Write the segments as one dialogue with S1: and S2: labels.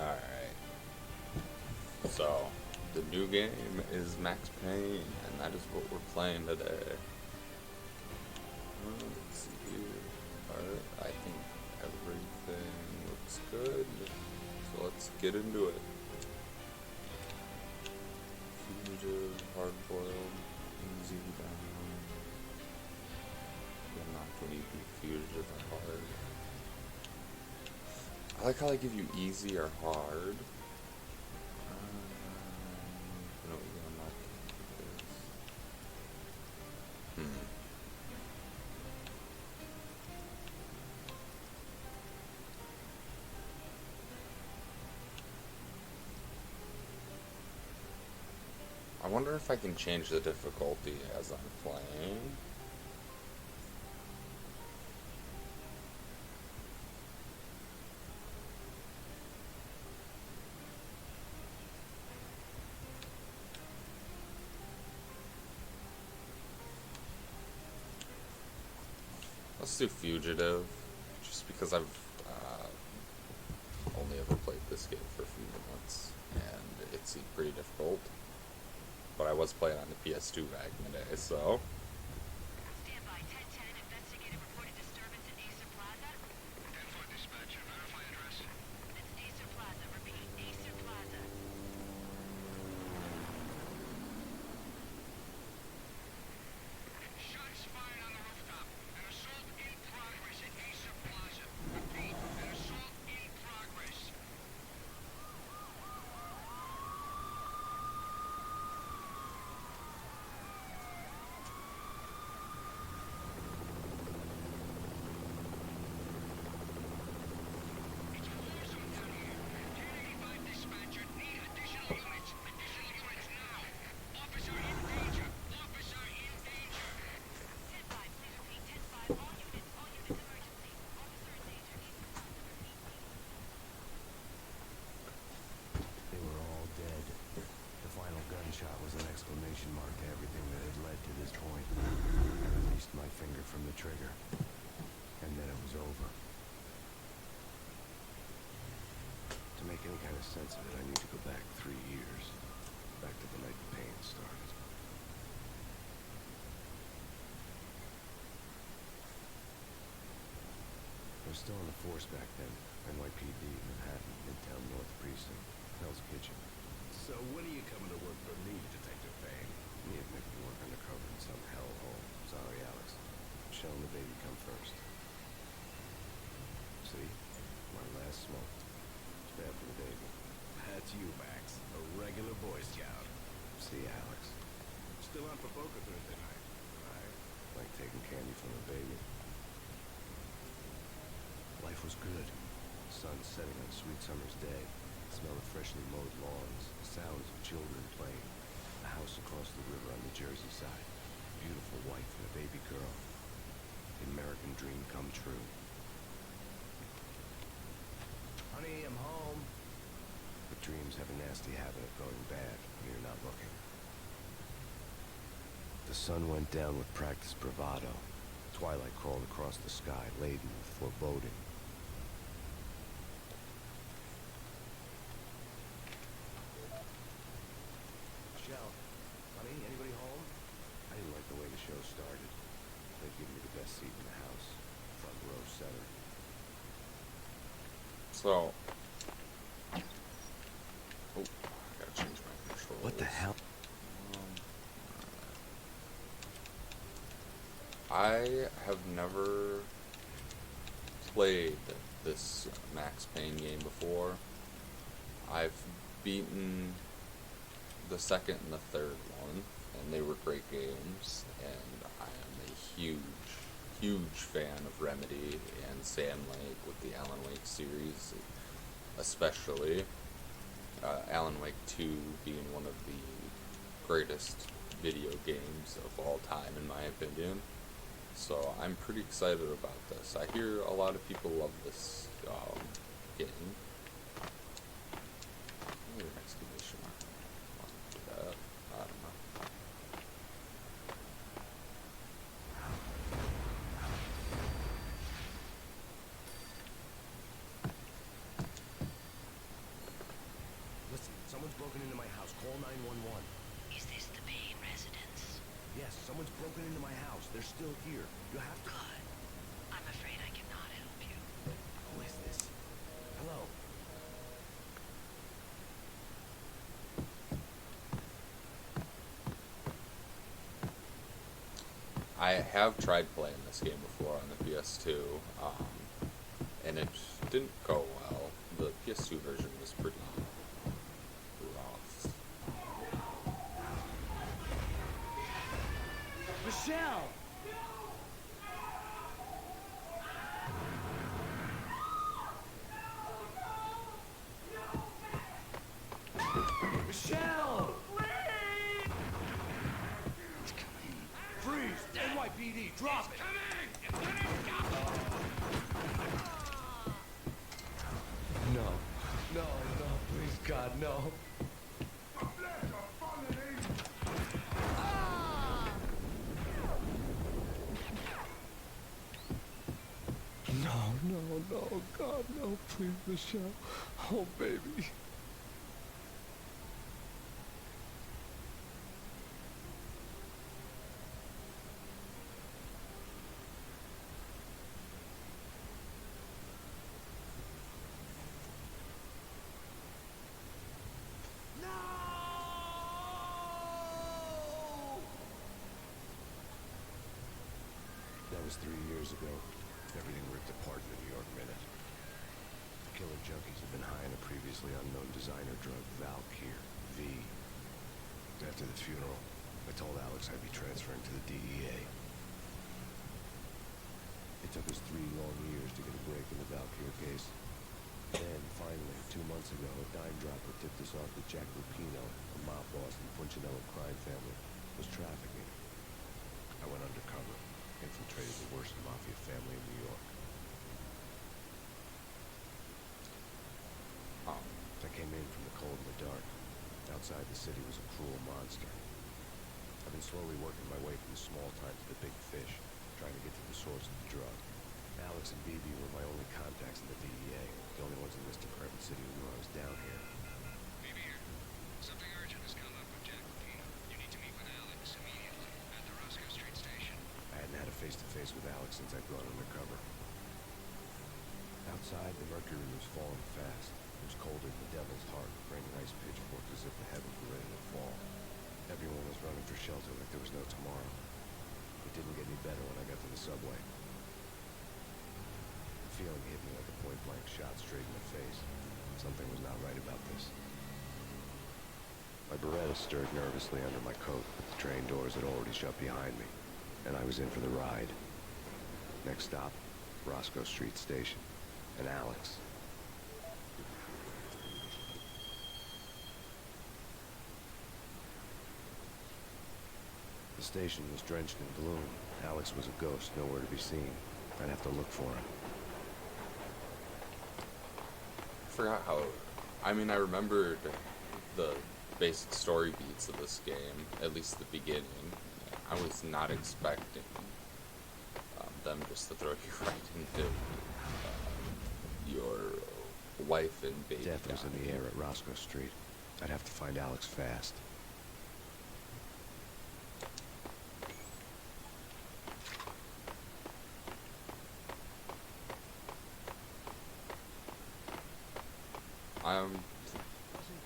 S1: Alright, so the new game is Max Payne, and that is what we're playing today. Let's see here. Alright, I think everything looks good, so let's get into it. Fugitive, hard-boiled, easy down. I'm not going to be fugitive or hard. I like how they give you easy or hard. No, I'm not gonna do this. I wonder if I can change the difficulty as I'm playing. Let's do Fugitive, just because I've only ever played this game for a few minutes, and it seemed pretty difficult. But I was playing on the PS2 back in the day, so...
S2: Stand by. 1010. Investigator reported disturbance at Acer Plaza.
S3: 10-4 dispatcher. Verify address.
S2: It's Acer Plaza. Repeat. Acer Plaza.
S3: Shots fired on the rooftop. An assault in progress at Acer Plaza. Repeat. An assault in progress. It's a war zone down here. 1085 dispatcher. Need additional units. Additional units now. Officer in danger. Officer in danger.
S2: 10-5. Please repeat. 10-5. All units. All units emergency. Officer in danger. Acer Plaza. Repeat.
S4: They were all dead. The final gunshot was an exclamation mark to everything that had led to this point. I released my finger from the trigger, and then it was over. To make any kind of sense of it, I need to go back 3 years. Back to the night the pain started. I was still in the force back then. NYPD, Manhattan, Midtown North Precinct, Hell's Kitchen.
S5: So when are you coming to work for me, Detective Payne?
S4: Me and Mick work undercover in some hellhole. Sorry, Alex. Michelle and the baby come first. See? My last smoke. It's bad for the baby.
S5: That's you, Max. A regular Boy Scout.
S4: See, Alex.
S5: Still on for poker Thursday night, right?
S4: Like taking candy from a baby. Life was good. Sun setting on a sweet summer's day. The smell of freshly mowed lawns. The sounds of children playing. A house across the river on the Jersey side. A beautiful wife and a baby girl. The American dream come true.
S5: Honey, I'm home.
S4: But dreams have a nasty habit of going bad when you're not looking. The sun went down with practiced bravado. Twilight crawled across the sky, laden with foreboding.
S5: Michelle, honey, anybody home?
S4: I didn't like the way the show started. They'd given me the best seat in the house, front row center.
S1: So... Oh, I gotta change my controls.
S4: What the hell?
S1: I have never played this Max Payne game before. I've beaten the second and the third one, and they were great games, and I am a huge fan of Remedy and Sam Lake with the Alan Wake series, especially. Alan Wake 2 being one of the greatest video games of all time, in my opinion. So I'm pretty excited about this. I hear a lot of people love this game. Maybe an exclamation mark. I don't know.
S4: broken into my house. Call 911.
S2: Is this the Payne residence?
S4: Yes, someone's broken into my house. They're still here. You have to...
S2: Good. I'm afraid I cannot help you.
S4: Who is this? Hello?
S1: I have tried playing this game before on the PS2, and it didn't go well. The PS2 version was pretty rough.
S4: Michelle! Michelle!
S3: It's coming.
S4: Freeze! NYPD, drop it!
S3: Coming! It's gonna go!
S4: No, no, no, please, God, no. No, no, no, God, no, please, Michelle. Oh, baby. That was 3 years ago. Everything ripped apart in the New York Minute. The killer junkies had been high on a previously unknown designer drug, Valkyr, V. After the funeral, I told Alex I'd be transferring to the DEA. It took us 3 long years to get a break in the Valkyr case. Then, finally, 2 months ago, a dime dropper tipped us off that Jack Lupino, a mob boss in the Punchinello crime family, was trafficking. I went undercover, infiltrated the worst mafia family in New York. I came in from the cold and the dark. Outside the city was a cruel monster. I've been slowly working my way from the small time to the big fish, trying to get to the source of the drug. Alex and BB were my only contacts in the DEA, the only ones in this decrepit city who knew I was down here.
S3: Maybe here. Something urgent has come up with Jack Lupino. You need to meet with Alex immediately at the Roscoe Street station.
S4: I hadn't had a face-to-face with Alex since I'd gone undercover. Outside, the mercury was falling fast. It was colder than the devil's heart, raining ice pitchforks as if the heavens were ready to fall. Everyone was running for shelter like there was no tomorrow. It didn't get any better when I got to the subway. The feeling hit me like a point-blank shot straight in the face. Something was not right about this. My Beretta stirred nervously under my coat, but the train doors had already shut behind me, and I was in for the ride. Next stop, Roscoe Street Station, and Alex. The station was drenched in gloom. Alex was a ghost, nowhere to be seen. I'd have to look for him.
S1: I forgot how. I mean, I remembered the basic story beats of this game, at least the beginning. I was not expecting them just to throw you right into your wife and baby.
S4: Death was in
S1: dying.
S4: the air at Roscoe Street. I'd have to find Alex fast.
S3: Wasn't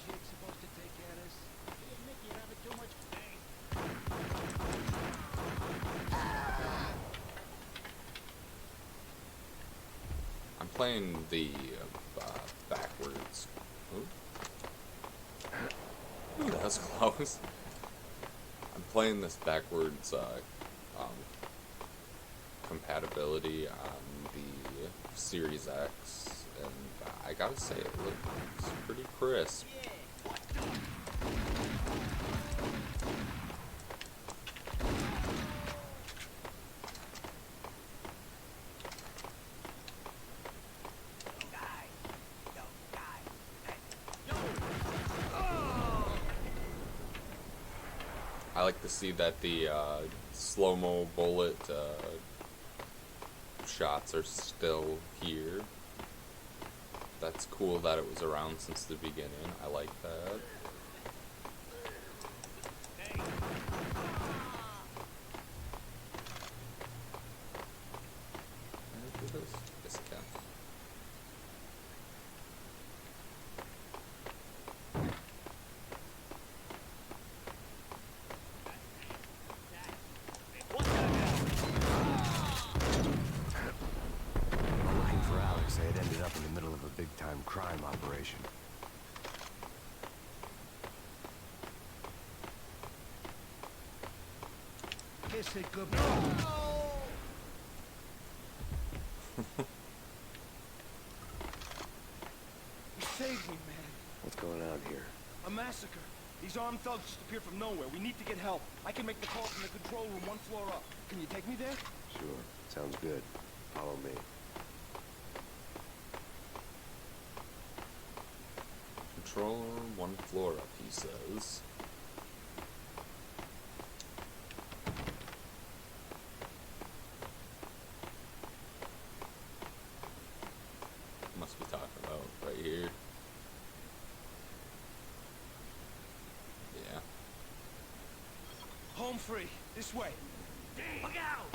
S3: Jake supposed to take care of this? Hey, Mickey, you're having too much
S1: I'm playing the backwards. Ooh, that was close. I'm playing this backwards compatibility on the Series X, and I gotta say it looks pretty crisp. I like to see that the slow-mo bullet shots are still here. That's cool that it was around since the beginning. I like that.
S4: big-time crime operation.
S5: Kiss it goodbye.
S6: You saved me, man.
S4: What's going on here?
S6: A massacre. These armed thugs just appeared from nowhere. We need to get help. I can make the call from the control room one floor up. Can you take me there?
S4: Sure, sounds good. Follow me.
S1: Controller 1 floor up, he says. Must be talking about right here. Yeah.
S6: Home free. This way.
S3: Look out!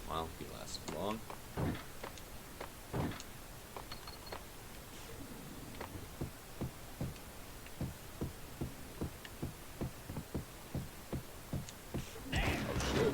S1: Well, he lasted long. Oh shit.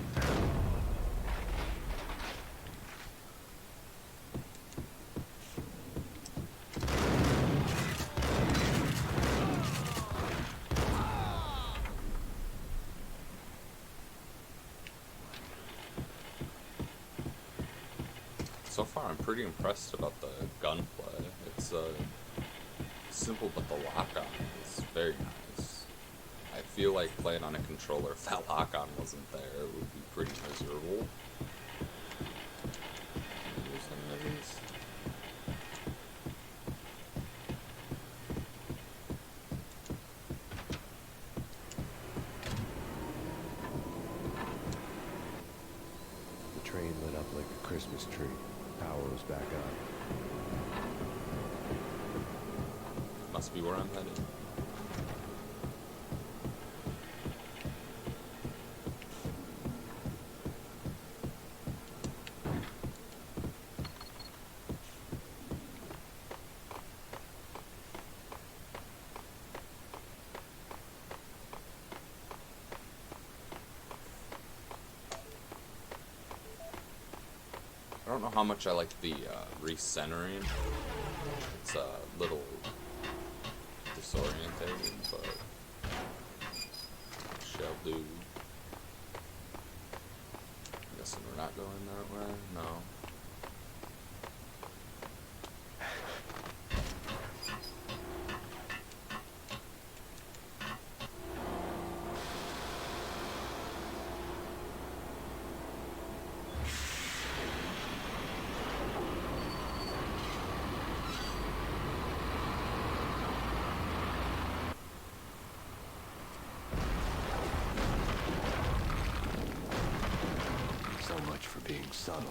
S1: So far, I'm pretty impressed about the gunplay. It's simple, but the lock-on is very nice. I feel like playing on a controller, if that lock-on wasn't there, it would be pretty miserable. Here's enemies.
S4: The train lit up like a Christmas tree. Power was back on.
S1: Must be where I'm headed. I don't know how much I like the recentering. It's a little disorientating, but shall do. I'm guessing we're not going that way. No.
S4: So much for being subtle.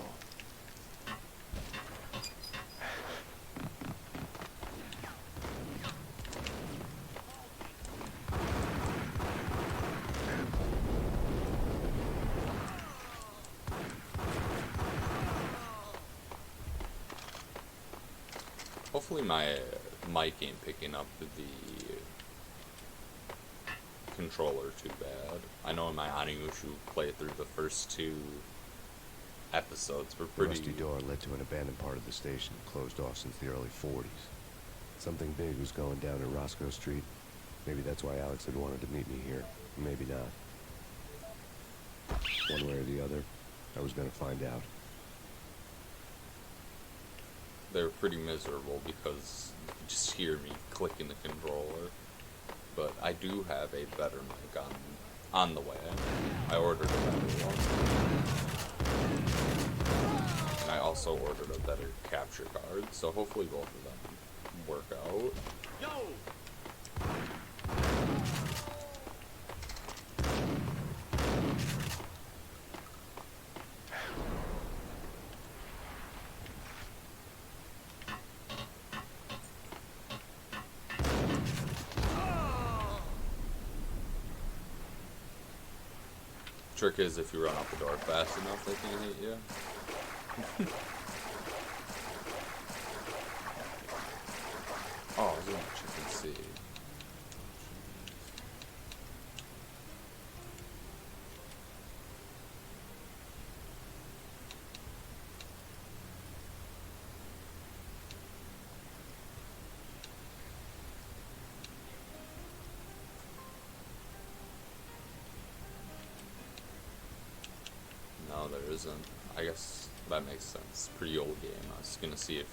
S1: Hopefully my mic ain't picking up the controller too bad. I know in my Onimushu playthrough the first 2 episodes were
S4: The
S1: pretty...
S4: rusty door led to an abandoned part of the station, closed off since the early 40s. Something big was going down at Roscoe Street. Maybe that's why Alex had wanted to meet me here. Maybe not. One way or the other, I was gonna find out.
S1: They were pretty miserable because you could just hear me clicking the controller. But I do have a better mic on the way. I ordered a better one. And I also ordered a better capture card, so hopefully both of them work out.
S6: Yo!
S1: Trick is if you run out the door fast enough, they can't hit you. Oh, I was gonna check and see. isn't. I guess that makes sense. Pretty old game. I was gonna see if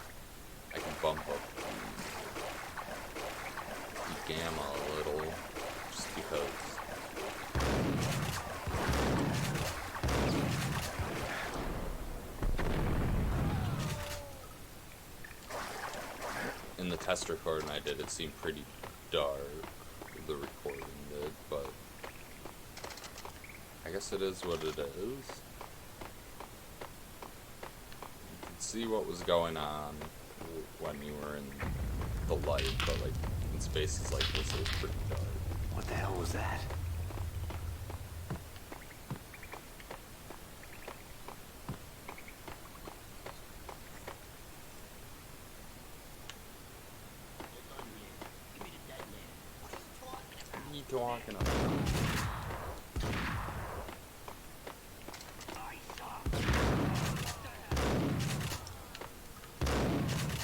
S1: I can bump up the gamma a little, just because. In the test recording I did, it seemed pretty dark, the recording did, but I guess it is what it is. You could see what was going on when you were in the light, but like in spaces like this, it was pretty dark.
S4: What the hell was that?
S1: What are you talking about?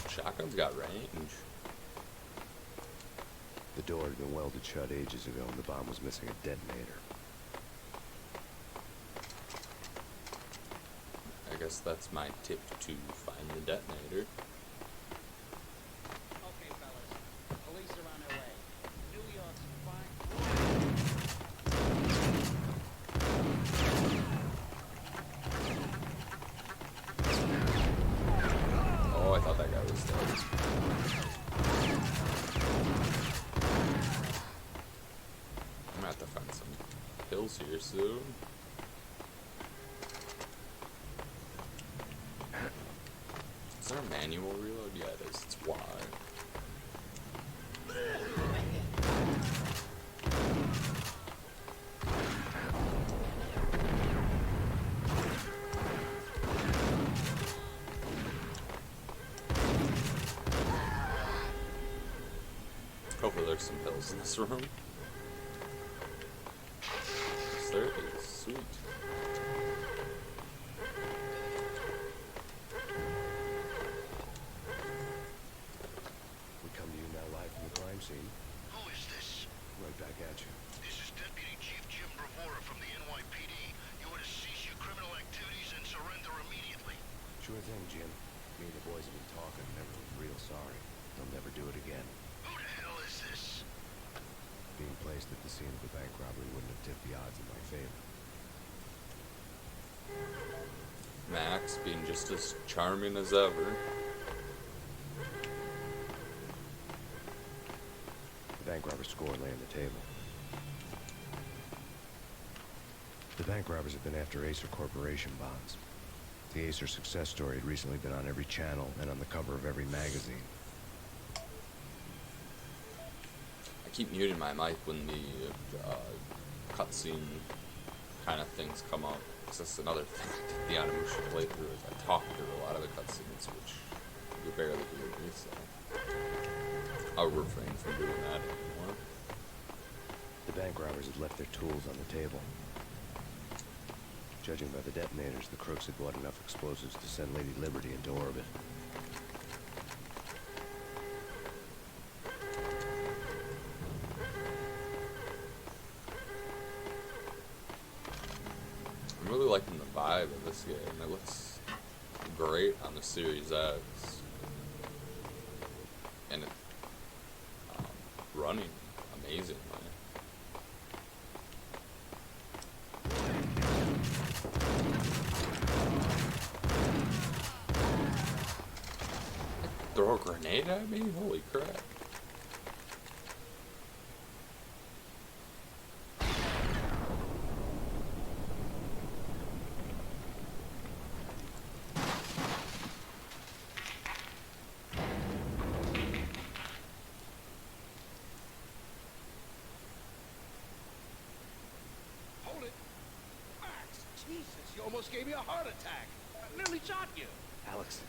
S1: Shotgun's got range.
S4: The door had been welded shut ages ago and the bomb was missing a detonator.
S1: I guess that's my tip to find the detonator.
S3: Okay, fellas. Police are on their way. New York's fine.
S1: Oh, I thought that guy was dead. I'm gonna have to find some pills here soon. Is there a manual reload? Yeah, it is. It's Y. Hopefully there's some pills in this room. Yes, there is. Sweet.
S4: We come to you now live from the crime scene.
S3: Who is this?
S4: Right back at you.
S3: This is Deputy Chief Jim Bravura from the NYPD. You are to cease your criminal activities and surrender immediately.
S4: Sure thing, Jim. Me and the boys have been talking and everyone's real sorry. They'll never do it again.
S3: Who the hell is this?
S4: Being placed at the scene of the bank robbery wouldn't have tipped the odds in my favor.
S1: Max being just as charming as ever.
S4: The bank robber's score lay on the table. The bank robbers have been after Acer Corporation bonds. The Acer success story had recently been on every channel and on the cover of every magazine.
S1: I keep muting my mic when the cutscene kind of things come up. Because that's another thing I did the Animation playthrough is I talk through a lot of the cutscenes, which you barely hear me, so I'll refrain from doing that anymore.
S4: The bank robbers had left their tools on the table. Judging by the detonators, the crooks had bought enough explosives to send Lady Liberty into orbit.
S1: I'm really liking the vibe of this game. It looks great on the Series X. And it's running amazingly. Throw a grenade at me? Holy crap.
S3: Hold it. Max, Jesus, you almost gave me a heart attack. I nearly shot you.
S4: Alex,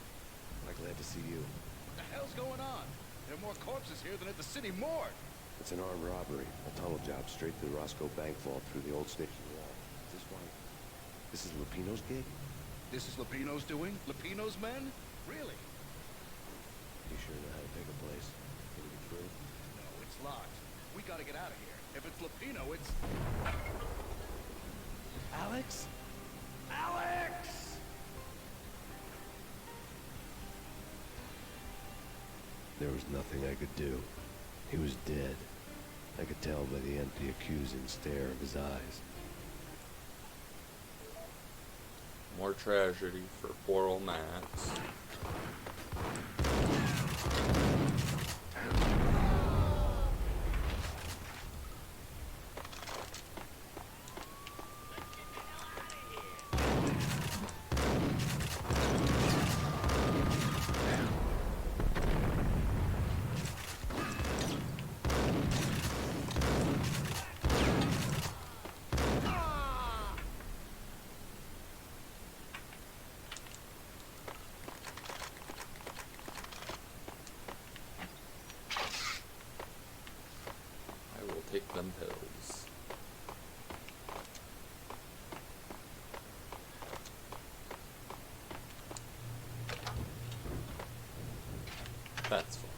S4: I'm glad to see you.
S3: What the hell's going on? There are more corpses here than at the city morgue.
S4: It's an armed robbery, a tunnel job straight to the Roscoe Bank vault through the old station wall. Is this why? This is Lupino's gig?
S3: This is Lupino's doing? Lupino's men? Really?
S4: You sure know how to pick a place. Can we get through?
S3: No, it's locked. We gotta get out of here. If it's Lupino, it's... Alex? Alex!
S4: There was nothing I could do. He was dead. I could tell by the empty, accusing stare of his eyes.
S1: More tragedy for poor old Max. I will take them pills. That's fun.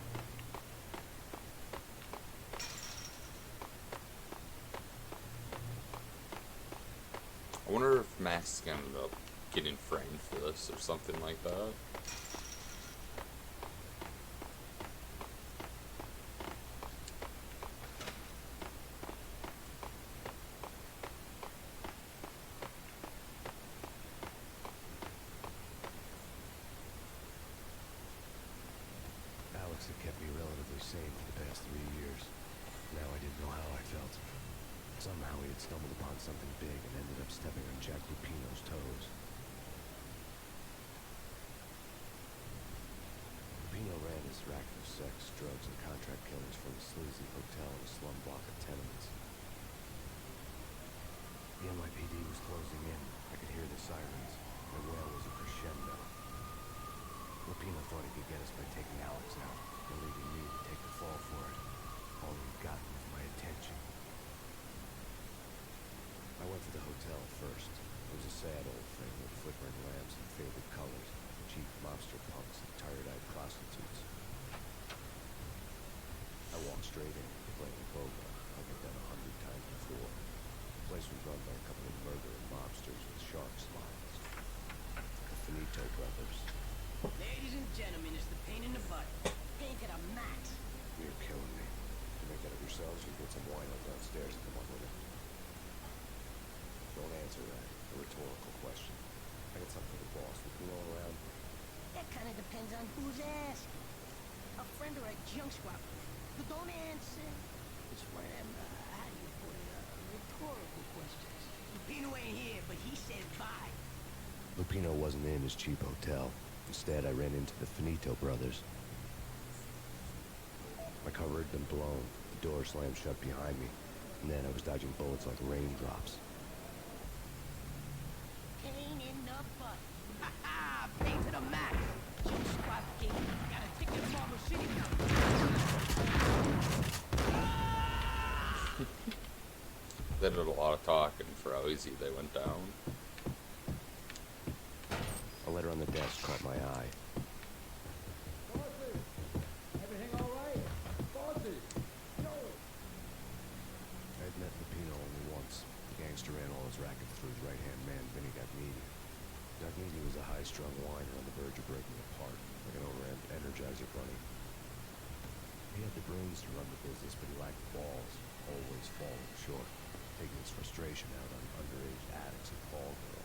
S1: I wonder if Max is gonna end up getting framed for this or something like that.
S4: Alex had kept me relatively sane for the past 3 years. Now I didn't know how I felt. Somehow he had stumbled upon something big and ended up stepping on Jack Lupino's toes. Lupino ran his racket of sex, drugs, and contract killings from a sleazy hotel in a slum block of tenements. The NYPD was closing in. I could hear the sirens. The wail was a crescendo. Lupino thought he could get us by taking Alex out and leaving me to take the fall for it. All he'd gotten was my attention. I went to the hotel first. It was a sad old thing with flickering lamps and faded colors, cheap mobster punks and tired-eyed prostitutes. I walked straight in, playing boga like I'd done 100 times before. The place was run by a couple of murdering mobsters with sharp smiles. The Finito brothers.
S7: Ladies and gentlemen, it's the pain in the butt. Pain to the max.
S4: You're killing me. Did you make that up yourselves or get some wine up downstairs and come up with it? Don't answer that. A rhetorical question. I got something for the boss. With you all around?
S7: That kind of depends on who's asking. A friend or a junk swap. But don't answer. It's one of them, how do you put it, rhetorical questions. Lupino ain't here, but he said bye.
S4: Lupino wasn't in his cheap hotel. Instead, I ran into the Finito brothers. My cover had been blown. The door slammed shut behind me. And then I was dodging bullets like raindrops.
S7: Pain in the butt. Ha ha! Pain to the max. Junk swap game. Got a ticket to Marble City.
S1: They did a lot of talking for how easy they went down.
S4: A letter on the desk caught my eye.
S6: Bosses! Everything all right? Bosses! Joey!
S4: I'd met Lupino only once. The gangster ran all his rackets through his right-hand man, Vinny Gagnini. Gagnini was a high-strung whiner on the verge of breaking apart, like an over-amped Energizer bunny. He had the brains to run the business, but he lacked balls, always falling short, taking his frustration out on underage addicts and ball girls.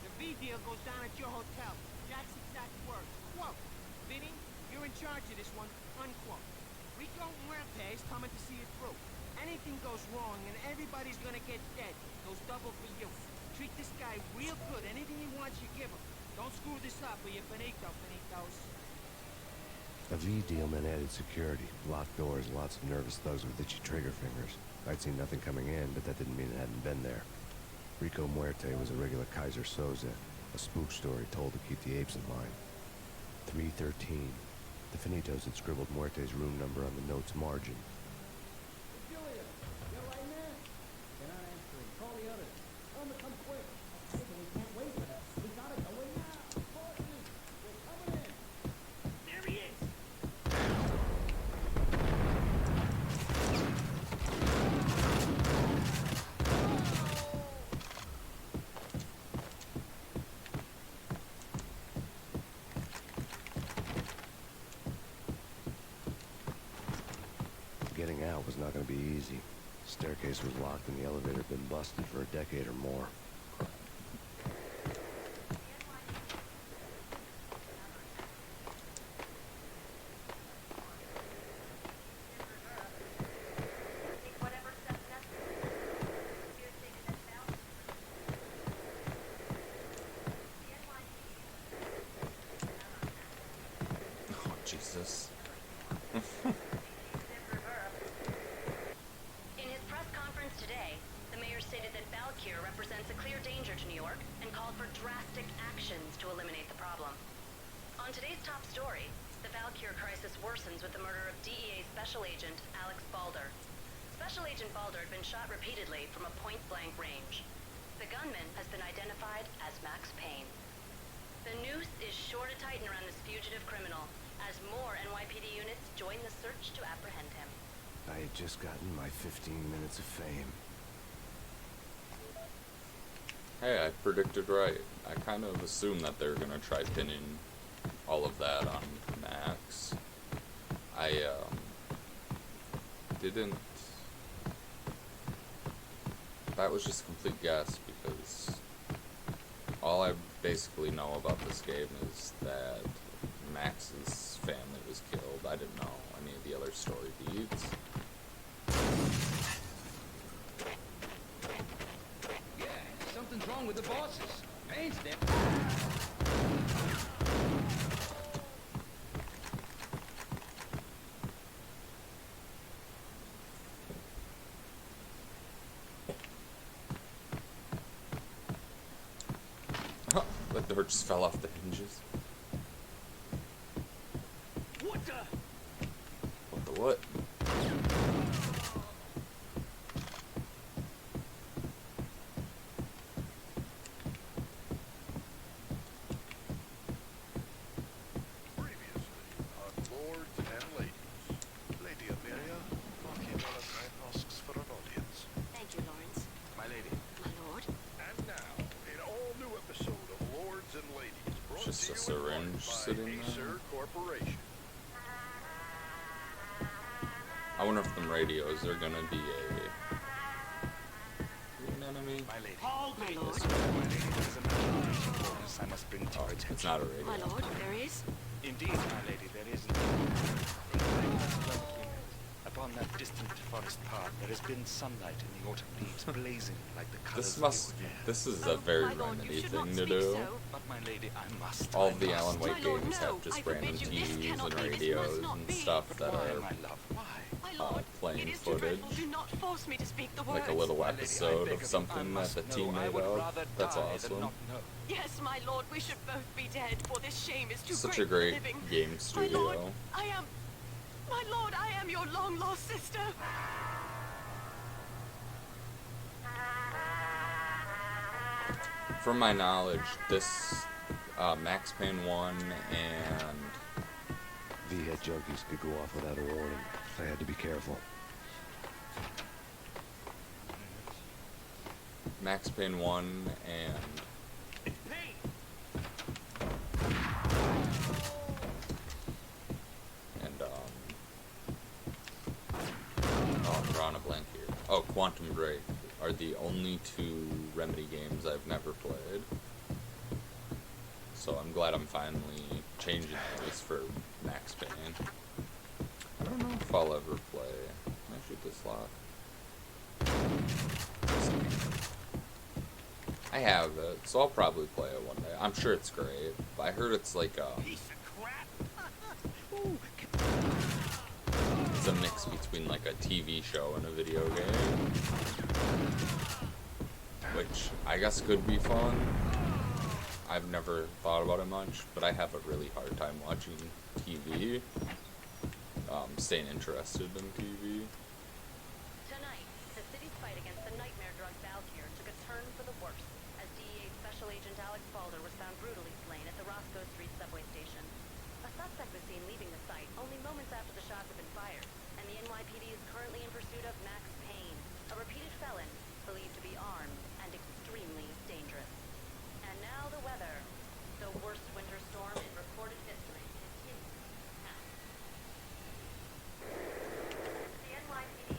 S8: The V deal goes down at your hotel. Jack's exact words. Quote, Vinny, you're in charge of this one. Unquote. Rico Muerte is coming to see it through. Anything goes wrong and everybody's gonna get dead. Goes double for you. Treat this guy real good. Anything he wants, you give him. Don't screw this up or you're finito, finitos.
S4: A V deal meant added security, locked doors, and lots of nervous thugs with itchy trigger fingers. I'd seen nothing coming in, but that didn't mean it hadn't been there. Rico Muerte was a regular Kaiser Soze, a spook story told to keep the apes in line. 313. The Finitos had scribbled Muerte's room number on the note's margin.
S6: Julius! You right there? They're not answering. Call the others. Tell them to come quick. Hey, but we can't wait for that. We gotta go in now. Bosses! We're coming in!
S8: There he is!
S4: out was not going to be easy. Staircase was locked and the elevator had been busted for a decade or more.
S2: Take whatever steps necessary. Here stated that Val. The NYPD.
S1: Oh, Jesus.
S2: In his press conference today, the mayor stated that Valkyr represents a clear danger to New York and called for drastic actions to eliminate the problem. On today's top story, the Valkyr crisis worsens with the murder of DEA Special Agent Alex Balder. Special Agent Balder had been shot repeatedly from a point-blank range. The gunman has been identified as Max Payne. The noose is sure to tighten around this fugitive criminal as more NYPD units join the search to apprehend him.
S4: I had just gotten my 15 minutes of fame.
S1: Hey, I predicted right. I kind of assumed that they were gonna try pinning all of that on Max. I didn't. That was just a complete guess because all I basically know about this game is that Max's family was killed. I didn't know any of the other story beats.
S6: Yeah, something's wrong with the bosses. Payne's dead.
S1: That door just fell off the hinges.
S6: What the?
S1: What the what?
S5: Previously on Lords and Ladies. Lady Amelia, Marquis Valentine asks for an audience.
S2: Thank you, Lawrence.
S3: My lady.
S2: My lord.
S5: And now, an all-new episode of Lords and Ladies, brought
S1: Just
S5: to
S1: a
S5: you in
S1: syringe
S5: part by
S1: sitting there?
S5: Acer Corporation.
S1: I wonder if them radios are gonna be an enemy.
S3: My lady.
S8: Hold
S2: My
S8: it!
S2: lord.
S3: My lady, there is a matter of urgent importance I must bring to your attention.
S1: It's not a radio.
S2: My lord, there is.
S3: Indeed, my lady, there is indeed. From the very first moment we met, upon that distant forest path, there has been sunlight in the autumn leaves blazing like the colors
S1: This
S3: of
S1: must.
S3: the air.
S1: This is a very
S2: My lord, you
S1: remedy
S2: should not
S1: thing to
S2: speak
S1: do.
S2: so.
S3: But my lady, I must.
S1: All
S3: I
S1: of the
S3: must.
S1: Alan Wake
S2: My lord,
S1: games
S2: no.
S1: have just
S2: I forbid
S1: random
S2: you. This
S1: TVs
S2: cannot
S1: and
S2: be. This
S1: radios
S2: must not
S1: and
S2: be.
S1: stuff
S3: But
S1: that
S3: why,
S1: are
S3: my love? Why?
S2: My lord,
S1: playing
S2: it is too
S1: footage.
S2: dreadful. Do not force me to speak the words.
S1: like a little
S3: My lady, I
S1: episode
S3: beg
S1: of
S3: you,
S1: something
S3: I
S1: that
S3: must
S1: the
S3: know.
S1: team
S3: I
S1: made
S3: would
S1: up.
S3: rather
S1: That's
S3: die than
S1: awesome.
S3: not know.
S2: Yes, my lord, we should both be dead, for this shame is too
S1: Such
S2: great
S1: a great
S2: for living.
S1: game
S2: My lord,
S1: studio.
S2: I am your long-lost sister.
S1: From my knowledge, this Max Payne 1 and
S4: V-head junkies could go off without a warning. I had to be careful.
S1: Max Payne 1 and oh, I'm drawing a blank here. Oh, Quantum Break are the only two Remedy games I've never played. So I'm glad I'm finally changing at least for Max Payne. I don't know if I'll ever play. Can I shoot this lock? I have it, so I'll probably play it one day. I'm sure it's great, but I heard it's like
S8: Piece of crap! Ooh,
S1: it's a mix between like a TV show and a video game, which I guess could be fun. I've never thought about it much, but I have a really hard time watching TV, staying interested in TV.
S2: Tonight, the city's fight against the nightmare drug Valkyr took a turn for the worse as DEA Special Agent Alex Balder was found brutally slain at the Roscoe Street subway station. A suspect was seen leaving the site only moments after the shots had been fired, and the NYPD is currently in pursuit of Max Payne, a repeated felon believed to be armed and extremely dangerous. And now the weather. The worst winter storm in recorded history continues now. The NYPD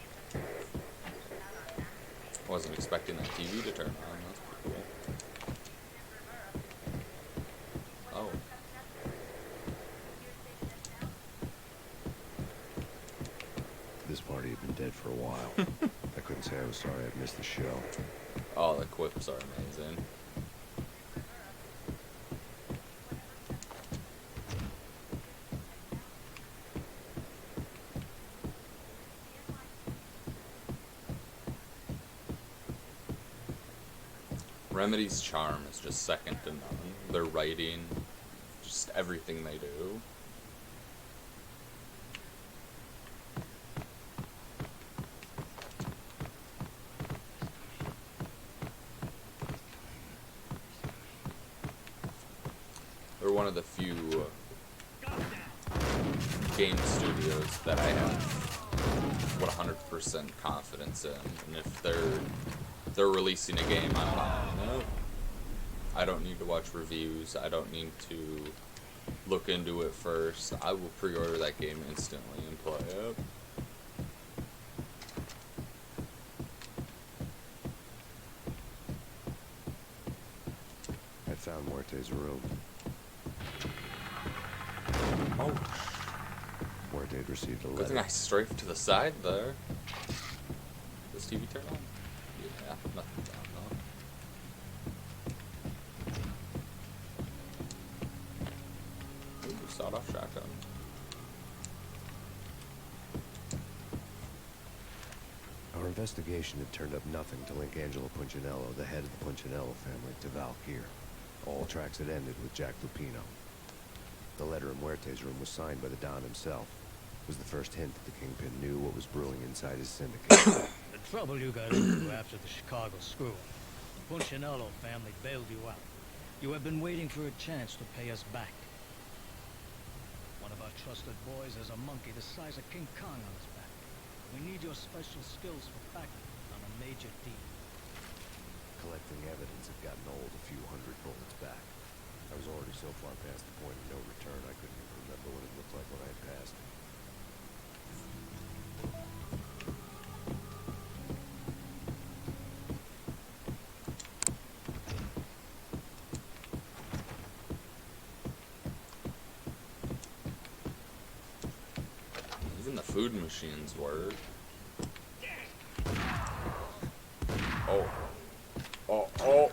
S1: expecting that TV to turn on. That's pretty cool. Oh.
S4: This party had been dead for a while. I couldn't say I was sorry I'd missed the show.
S1: Oh, the quips are amazing. Remedy's charm is just second to none. Their writing, just everything they do. They're one of the few game studios that I have 100% confidence in, and if they're releasing a game, I'm buying it. I don't need to watch reviews. I don't need to look into it first. I will pre-order that game instantly and play it.
S4: I found Muerte's room.
S1: Oh,
S4: Muerte had received a
S1: good thing
S4: letter.
S1: I strafed to the side there. Does TV turn on? Yeah, nothing's on though. Ooh, sawed-off shotgun.
S4: Our investigation had turned up nothing to link Angelo Punchinello, the head of the Punchinello family, to Valkyr. All tracks had ended with Jack Lupino. The letter in Muerte's room was signed by the Don himself. It was the first hint that the Kingpin knew what was brewing inside his syndicate.
S6: The trouble you got into after the Chicago screw. The Punchinello family bailed you out. You have been waiting for a chance to pay us back. One of our trusted boys has a monkey the size of King Kong on his back. We need your special skills for backup on a major deal.
S4: Collecting evidence had gotten old a few hundred bullets back. I was already so far past the point of no return I couldn't even remember what it looked like when I had passed it.
S1: Even the food machines work. Oh. Oh, oh.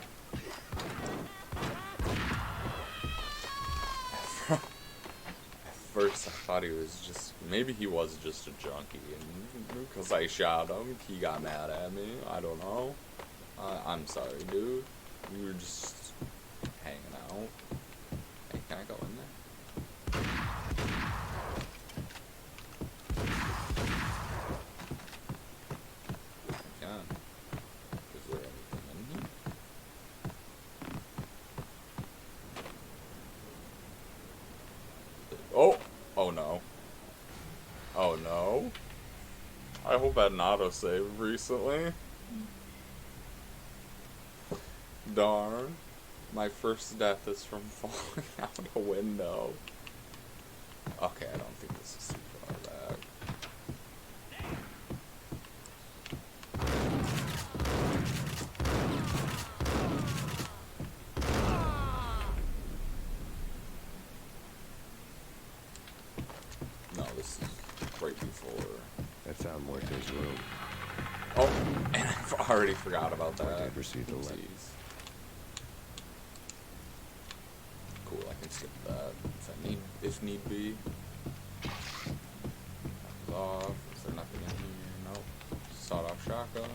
S1: At first I thought he was just, maybe he was just a junkie, and because I shot him, he got mad at me. I don't know. I'm sorry, dude. We were just hanging out. Hey, can I go in there? I can. Is there anything in here? Oh! Oh no. Oh no. I hope I had an autosave recently. Darn. My first death is from falling out a window. Okay, I don't think this is too far back. No, this is right before.
S4: I found Muerte's room.
S1: Oh, and I've already forgot about that.
S4: Muerte had received a letter.
S1: Oopsies. Cool, I can skip that if need be. That off. Is there nothing in here? Nope. Sawed-off shotgun.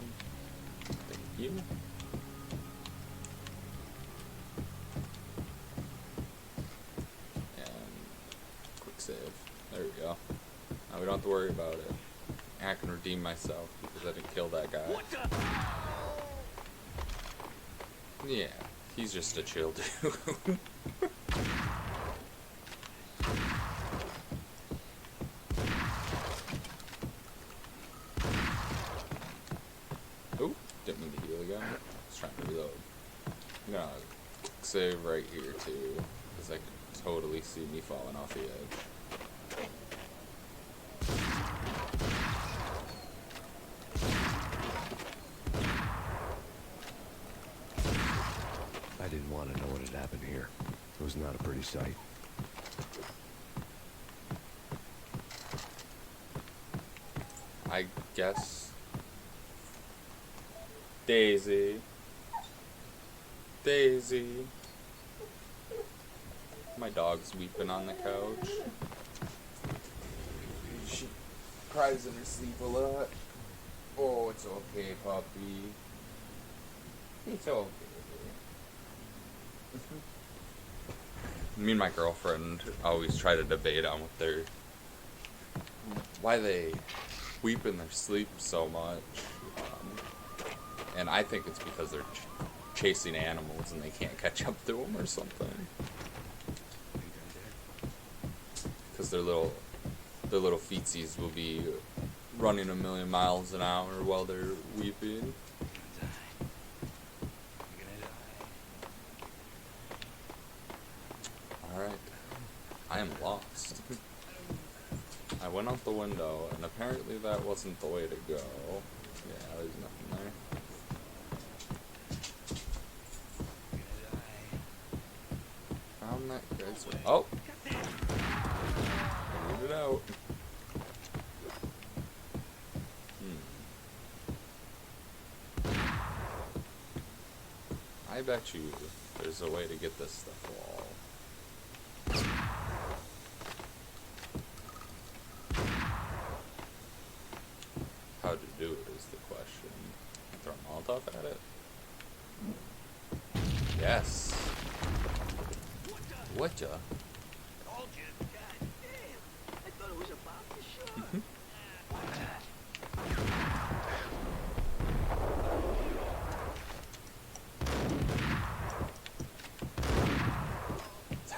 S1: Thank you. And quick save. There we go. Now we don't have to worry about it. I can redeem myself because I didn't kill that guy. Yeah, he's just a chill dude. Ooh, didn't mean to heal again. I was trying to reload. I'm gonna save right here too, because I could totally see me falling off the edge.
S4: was not a pretty sight.
S1: I guess. Daisy. Daisy. My dog's weeping on the couch. She cries in her sleep a lot. Oh, it's okay, puppy. It's okay. Me and my girlfriend always try to debate on why they weep in their sleep so much. And I think it's because they're chasing animals and they can't catch up to them or something. Because their little feetsies will be running 1,000,000 miles an hour while they're weeping. Alright. I am lost. I went out the window, and apparently that wasn't the way to go. Yeah, there's nothing there. Found that guy's... Oh! I moved it out. I bet you there's a way to get this stuff all. How to do it is the question. Throw a Molotov at it? Yes. Whatcha?
S7: Told you. God damn. I thought it was about to shoot.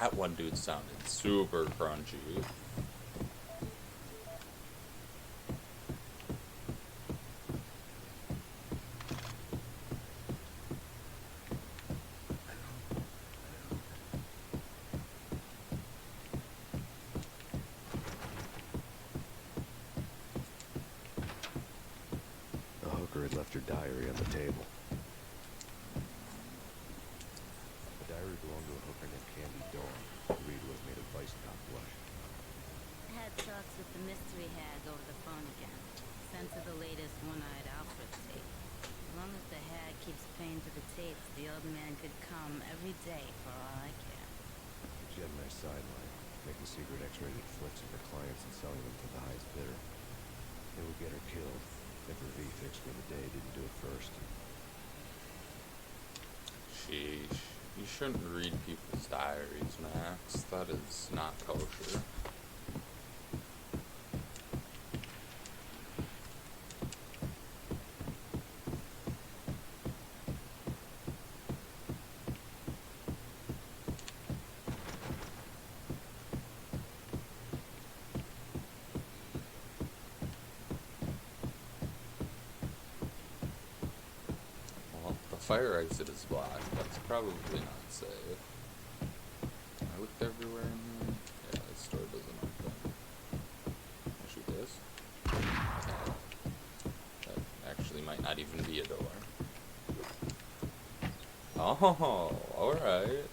S1: That one dude sounded super crunchy.
S4: The hooker had left her diary on the table. The diary belonged to a hooker named Candy Dawn, who Reed would have made a vice cop blush.
S9: Had talks with the mystery hag over the phone again. Sent her the latest one-eyed Alfred tape. As long as the hag keeps paying for the tapes, the old man could come every day for all I care.
S4: She had a nice sideline, making secret X-rated flicks of her clients and selling them to the highest bidder. They would get her killed if her V-Fix for the day didn't do it first.
S1: Sheesh. You shouldn't read people's diaries, Max. That is not kosher. Well, the fire exit is blocked. That's probably not safe. I looked everywhere in here. Yeah, this door doesn't open. Can I shoot this? Okay. That actually might not even be a door. Oh, alright.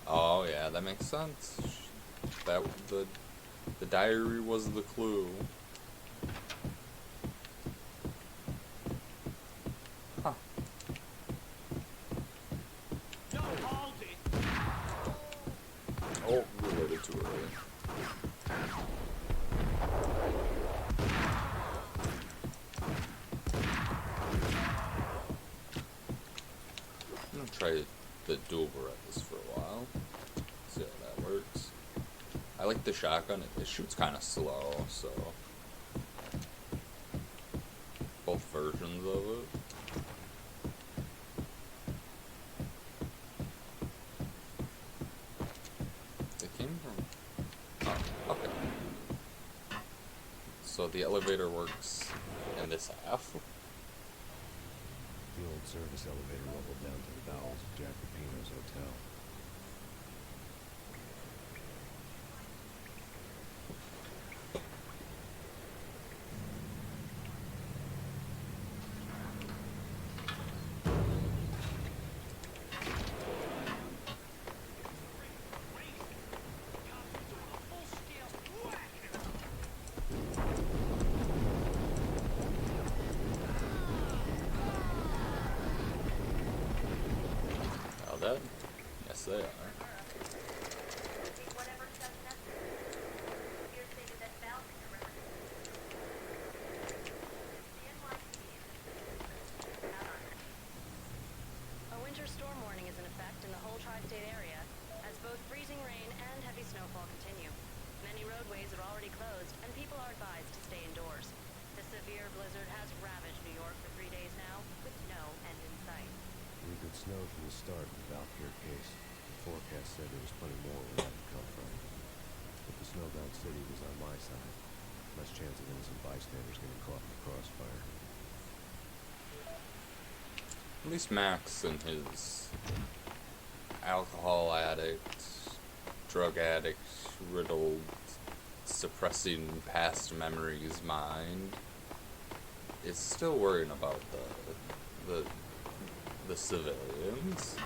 S1: Oh yeah, that makes sense. That the diary was the clue. Huh.
S8: No, hold it.
S1: Oh, reloaded too early. I'm gonna try the dual Berettas for a while. See how that works. I like the shotgun. It shoots kind of slow, so both versions of it. They came from. Oh, okay. So the elevator works in this half.
S4: The old service elevator rumbled down to the bowels of Jack Rapinoe's hotel.
S1: they are.
S2: A winter storm warning is in effect in the whole tri-state area, as both freezing rain and heavy snowfall continue. Many roadways are already closed, and people are advised to stay indoors. The severe blizzard has ravaged New York for 3 days now, with no end in sight.
S4: Pretty good snow from the start in the Valkyr case. The forecast said there was plenty more where that could come from. But the snowbound city was on my side. Less chance of innocent bystanders getting caught in the crossfire.
S1: At least Max and his alcohol addict, drug addict, riddled, suppressing past memories mind is still worrying about the civilians.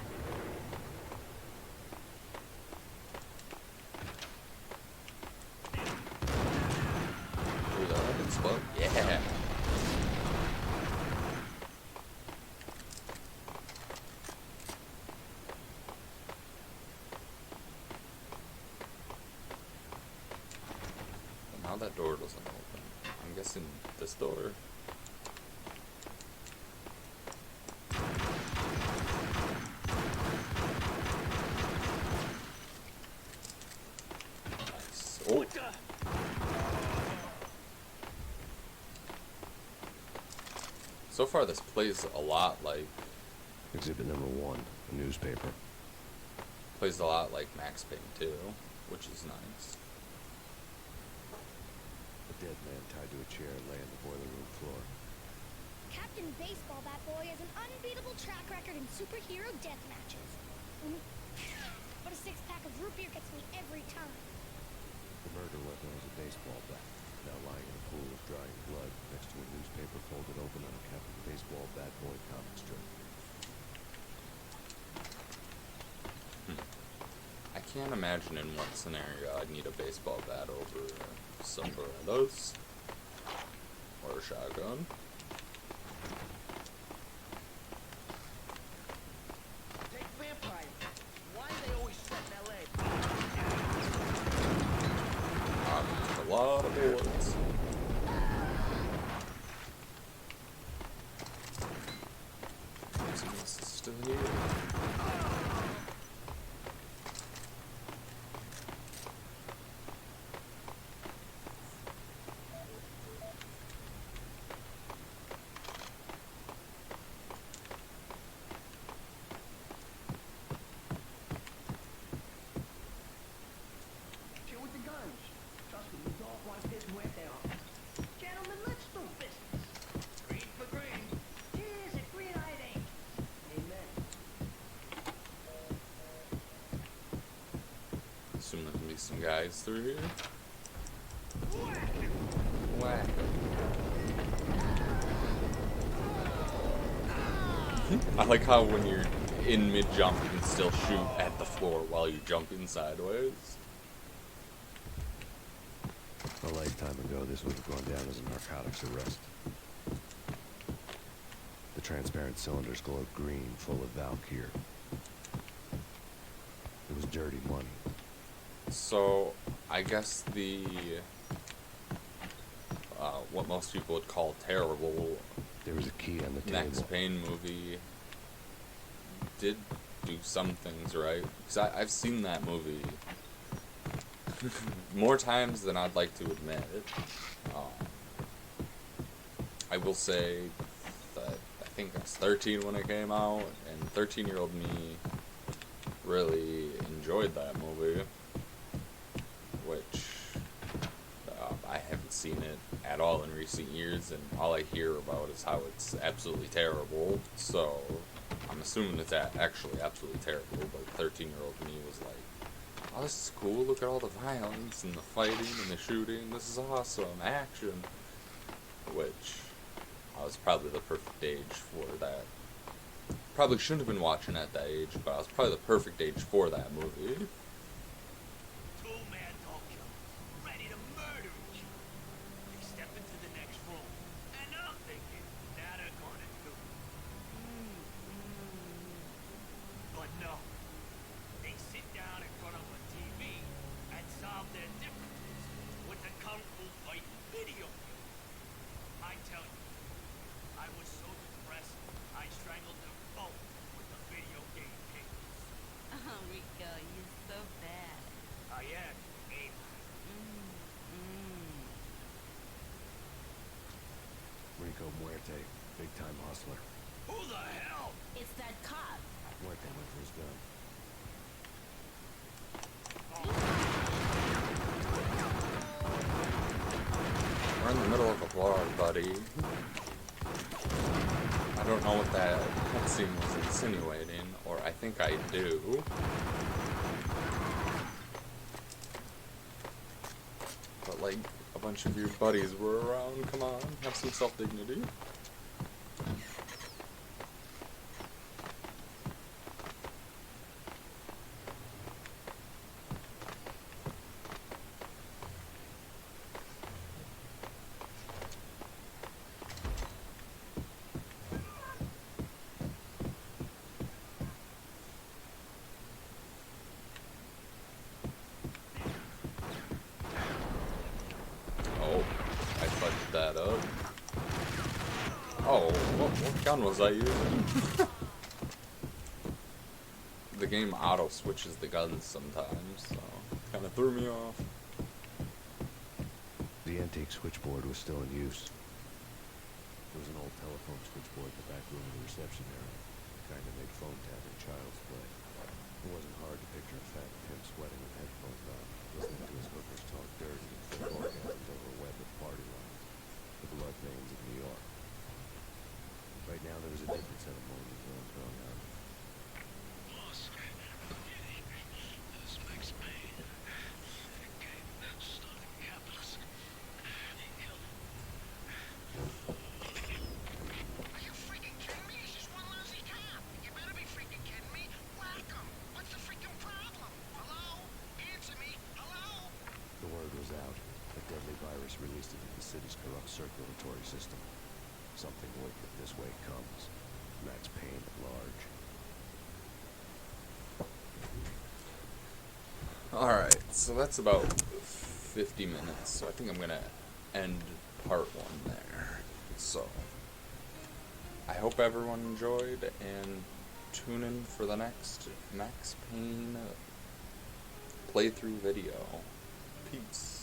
S1: Ooh, that explode? Yeah. Now that door doesn't open. I'm guessing this door. Nice. Oh. So far, this plays a lot like
S4: Exhibit number 1, a newspaper.
S1: Max Payne 2, which is nice.
S4: A dead man tied to a chair lay on the boiler room floor.
S10: Captain Baseball Bat Boy has an unbeatable track record in superhero death matches. But a six-pack of root beer gets me every time.
S4: The murder weapon was a baseball bat, now lying in a pool of drying blood next to a newspaper folded open on a Captain Baseball Bat Boy comic strip.
S1: I can't imagine in what scenario I'd need a baseball bat over sombreros or a shotgun.
S8: Take vampires. Why are they always set in L.A.?
S1: A lot of bullets. This is still here.
S7: Chill with the guns. Trust me, you don't want this where they are. Gentlemen, let's do business.
S8: Green for green.
S7: Cheers and green-eyed angels. Amen.
S1: Assume there can be some guys through here. Whack. I like how when you're in mid-jump, you can still shoot at the floor while you're jumping sideways.
S4: A lifetime ago, this would have gone down as a narcotics arrest. The transparent cylinders glowed green, full of Valkyr. It was dirty money.
S1: So, I guess what most people would call terrible
S4: There was a key on the
S1: Max
S4: table.
S1: Payne movie did do some things right. Because I've seen that movie more times than I'd like to admit. I will say that I think I was 13 when it came out, and 13-year-old me really enjoyed that movie, which I haven't seen it at all in recent years, and all I hear about is how it's absolutely terrible. So I'm assuming it's actually absolutely terrible, but 13-year-old me was like, oh, this is cool, look at all the violence and the fighting and the shooting, this is awesome, action. Which, I was probably the perfect age for that. Probably shouldn't have been watching at that age, but I was probably the perfect age for that movie.
S8: Two-man dog killers, ready to murder each other. They step into the next room, and I'm thinking, now they're gonna do it. But no, they
S4: Muerte, big-time hustler.
S6: Who the hell?
S9: It's that cop.
S4: Muerte went for his gun.
S1: We're in the middle of a bar, buddy. I don't know what that cutscene was insinuating, or I think I do. But like, a bunch of your buddies were around, come on, have some self-dignity. Oh, I fucked that up. Oh, what gun was I using? The game auto switches the guns sometimes, so kind of threw me off.
S4: The antique switchboard was still in use. There was an old telephone switchboard in the back room of the reception area. Kind of made phone tapping child's play. It wasn't hard to picture a fat pimp sweating with headphones on, listening to his hookers talk dirty and fake orgasms over a web of party lines. The blood veins of New York. Right now there was a different set of moments going on.
S6: Boss, this makes Payne. Okay, starting capitalist. He killed him.
S8: Are you freaking kidding me? He's just one lousy cop. You better be freaking kidding me. Whack him. What's the freaking problem? Hello? Answer me. Hello?
S4: The word was out. A deadly virus released into the city's corrupt circulatory system. Something wicked this way comes. Max Payne at large.
S1: Alright, so that's about 50 minutes, so I think I'm gonna end part 1 there. So, I hope everyone enjoyed, and tune in for the next Max Payne playthrough video. Peace.